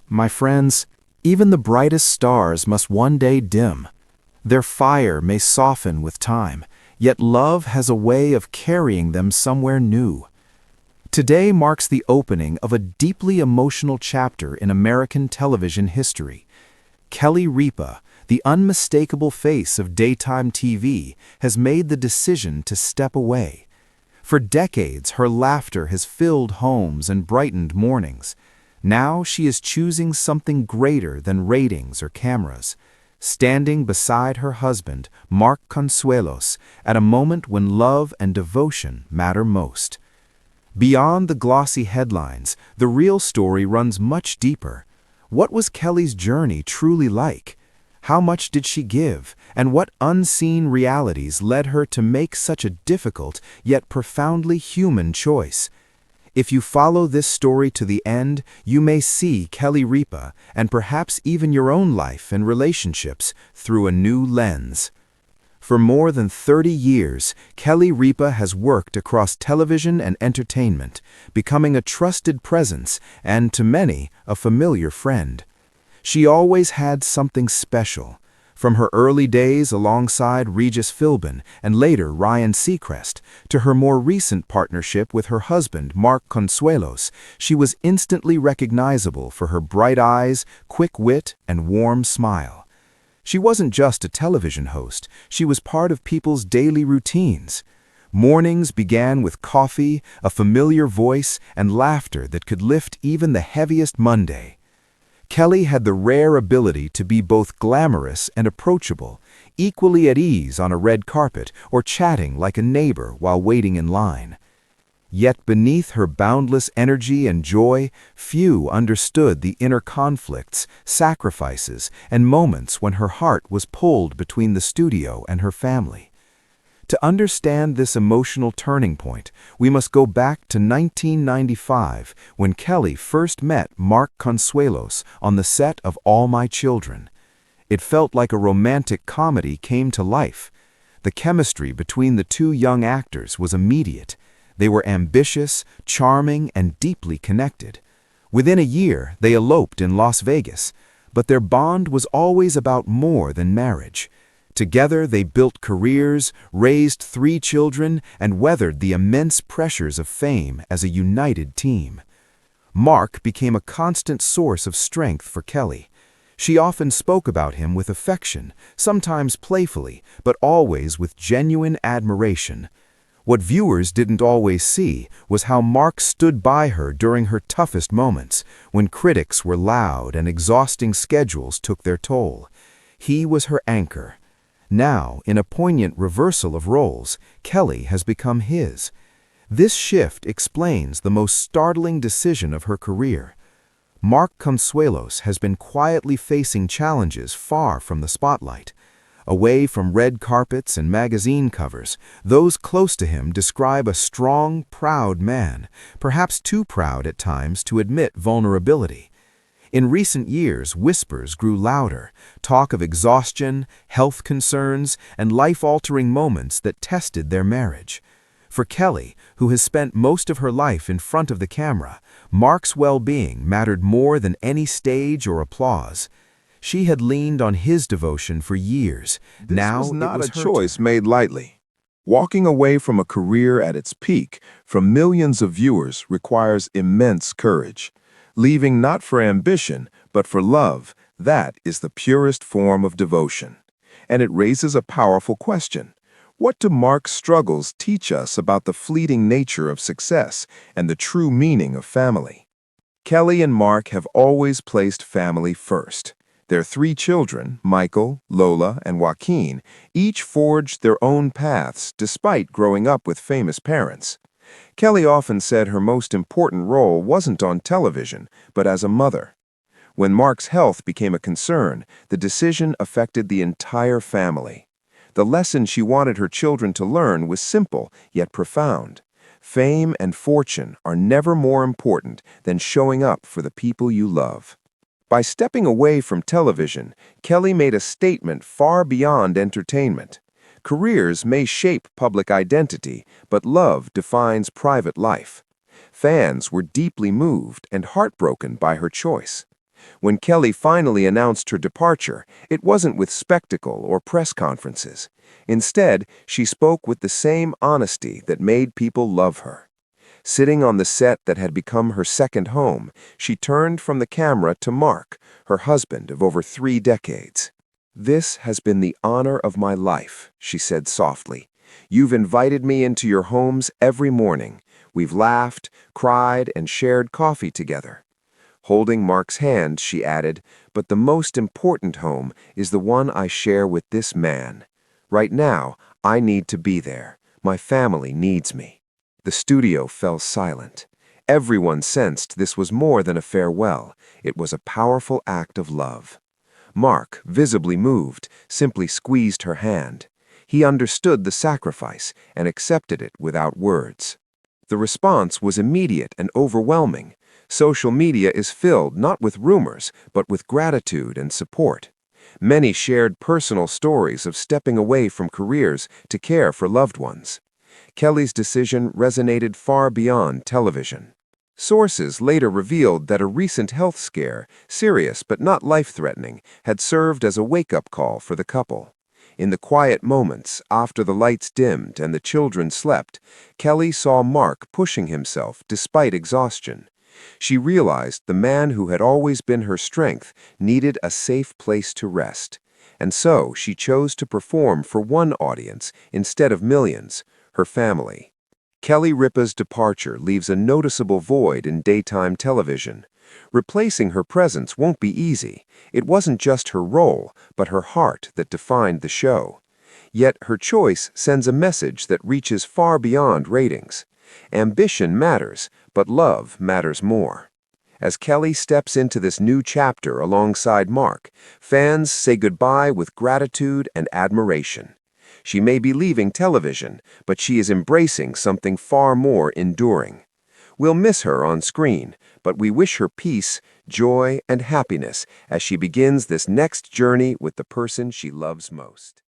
My friends, even the brightest stars must one day dim. Their fire may soften with time, yet love has a way of carrying them somewhere new. Today marks the opening of a deeply emotional chapter in American television history. Kelly Ripa, the unmistakable face of daytime TV, has made the decision to step away. For decades, her laughter has filled homes and brightened mornings. Now she is choosing something greater than ratings or cameras, standing beside her husband, Mark Consuelos, at a moment when love and devotion matter most. Beyond the glossy headlines, the real story runs much deeper. What was Kelly's journey truly like? How much did she give, and what unseen realities led her to make such a difficult yet profoundly human choice? If you follow this story to the end, you may see Kelly Ripa, and perhaps even your own life and relationships, through a new lens. For more than 30 years, Kelly Ripa has worked across television and entertainment, becoming a trusted presence and, to many, a familiar friend. She always had something special. From her early days alongside Regis Philbin and later Ryan Seacrest, to her more recent partnership with her husband Mark Consuelos, she was instantly recognizable for her bright eyes, quick wit, and warm smile. She wasn't just a television host, she was part of people's daily routines. Mornings began with coffee, a familiar voice, and laughter that could lift even the heaviest Monday. Kelly had the rare ability to be both glamorous and approachable, equally at ease on a red carpet or chatting like a neighbor while waiting in line. Yet beneath her boundless energy and joy, few understood the inner conflicts, sacrifices, and moments when her heart was pulled between the studio and her family. To understand this emotional turning point, we must go back to 1995, when Kelly first met Mark Consuelos on the set of All My Children. It felt like a romantic comedy came to life. The chemistry between the two young actors was immediate. They were ambitious, charming, and deeply connected. Within a year, they eloped in Las Vegas, but their bond was always about more than marriage. Together, they built careers, raised 3 children, and weathered the immense pressures of fame as a united team. Mark became a constant source of strength for Kelly. She often spoke about him with affection, sometimes playfully, but always with genuine admiration. What viewers didn't always see was how Mark stood by her during her toughest moments, when critics were loud and exhausting schedules took their toll. He was her anchor. Now, in a poignant reversal of roles, Kelly has become his. This shift explains the most startling decision of her career. Mark Consuelos has been quietly facing challenges far from the spotlight. Away from red carpets and magazine covers, those close to him describe a strong, proud man, perhaps too proud at times to admit vulnerability. In recent years, whispers grew louder, talk of exhaustion, health concerns, and life-altering moments that tested their marriage. For Kelly, who has spent most of her life in front of the camera, Mark's well-being mattered more than any stage or applause. She had leaned on his devotion for years. Now This was not it was a her choice turn. made lightly. Walking away from a career at its peak from millions of viewers requires immense courage. Leaving not for ambition, but for love, that is the purest form of devotion. And it raises a powerful question. What do Mark's struggles teach us about the fleeting nature of success and the true meaning of family? Kelly and Mark have always placed family first. Their 3 children, Michael, Lola, and Joaquin, each forged their own paths despite growing up with famous parents. Kelly often said her most important role wasn't on television, but as a mother. When Mark's health became a concern, the decision affected the entire family. The lesson she wanted her children to learn was simple, yet profound. Fame and fortune are never more important than showing up for the people you love. By stepping away from television, Kelly made a statement far beyond entertainment. Careers may shape public identity, but love defines private life. Fans were deeply moved and heartbroken by her choice. When Kelly finally announced her departure, it wasn't with spectacle or press conferences. Instead, she spoke with the same honesty that made people love her. Sitting on the set that had become her second home, she turned from the camera to Mark, her husband of over 3 decades. "This has been the honor of my life," she said softly. "You've invited me into your homes every morning. We've laughed, cried, and shared coffee together." Holding Mark's hand, she added, "But the most important home is the one I share with this man. Right now, I need to be there. My family needs me." The studio fell silent. Everyone sensed this was more than a farewell. It was a powerful act of love. Mark, visibly moved, simply squeezed her hand. He understood the sacrifice and accepted it without words. The response was immediate and overwhelming. Social media is filled not with rumors, but with gratitude and support. Many shared personal stories of stepping away from careers to care for loved ones. Kelly's decision resonated far beyond television. Sources later revealed that a recent health scare, serious but not life-threatening, had served as a wake-up call for the couple. In the quiet moments after the lights dimmed and the children slept, Kelly saw Mark pushing himself despite exhaustion. She realized the man who had always been her strength needed a safe place to rest. And so she chose to perform for one audience instead of millions, her family. Kelly Ripa's departure leaves a noticeable void in daytime television. Replacing her presence won't be easy. It wasn't just her role, but her heart that defined the show. Yet her choice sends a message that reaches far beyond ratings. Ambition matters, but love matters more. As Kelly steps into this new chapter alongside Mark, fans say goodbye with gratitude and admiration. She may be leaving television, but she is embracing something far more enduring. We'll miss her on screen, but we wish her peace, joy, and happiness as she begins this next journey with the person she loves most.